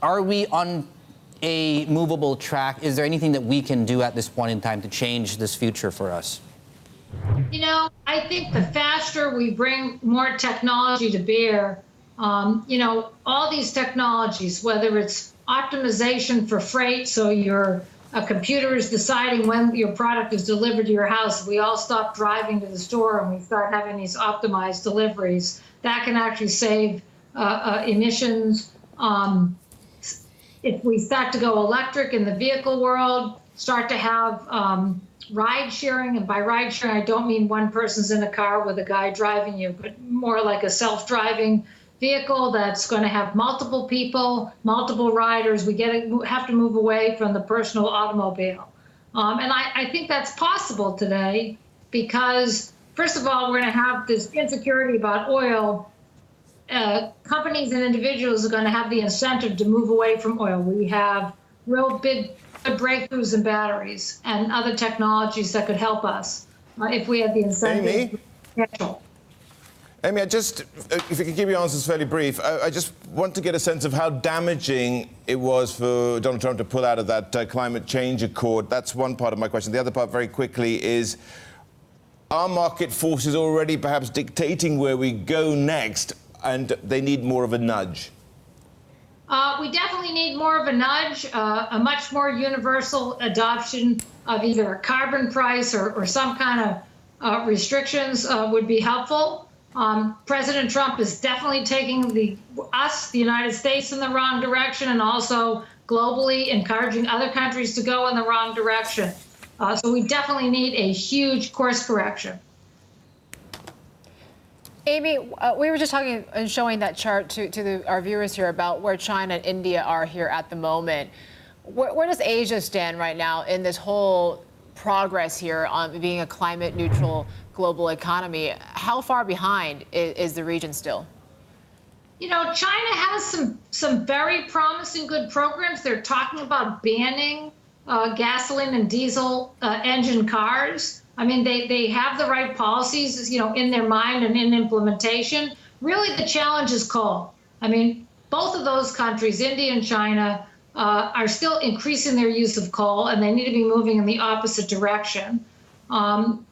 Are we on a movable track? Is there anything that we can do at this point in time to change this future for us? You know, I think the faster we bring more technology to bear, all these technologies, whether it's optimization for freight, so a computer is deciding when your product is delivered to your house. We all stop driving to the store and we start having these optimized deliveries. That can actually save emissions. If we start to go electric in the vehicle world, start to have ride sharing, and by ride sharing, I don't mean one person's in a car with a guy driving you, but more like a self-driving vehicle that's going to have multiple people, multiple riders. We have to move away from the personal automobile. And I think that's possible today because, first of all, we're going to have this insecurity about oil. Companies and individuals are going to have the incentive to move away from oil. We have real big breakthroughs in batteries and other technologies that could help us if we had the incentive. Amy, if you could keep your answers fairly brief, I just want to get a sense of how damaging it was for Donald Trump to pull out of that climate change accord. That's one part of my question. The other part, very quickly, is are market forces already perhaps dictating where we go next, and they need more of a nudge? We definitely need more of a nudge, a much more universal adoption of either a carbon price or some kind of restrictions would be helpful. President Trump is definitely taking the United States, in the wrong direction, and also globally encouraging other countries to go in the wrong direction. So we definitely need a huge course correction. Amy, we were just talking and showing that chart to our viewers here about where China and India are here at the moment. Where does Asia stand right now in this whole progress here on being a climate neutral global economy? How far behind is the region still? You know, China has some very promising good programs. They're talking about banning gasoline and diesel engine cars. I mean, they have the right policies, in their mind and in implementation. Really, the challenge is coal. I mean, both of those countries, India and China, are still increasing their use of coal, and they need to be moving in the opposite direction. And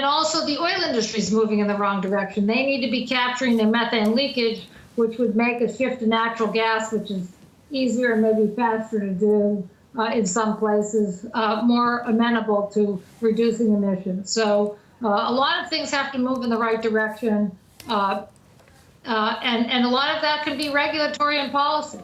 also, the oil industry is moving in the wrong direction. They need to be capturing their methane leakage, which would make a shift to natural gas, which is easier and maybe faster to do. In some places, more amenable to reducing emissions. So a lot of things have to move in the right direction, and a lot of that can be regulatory and policy.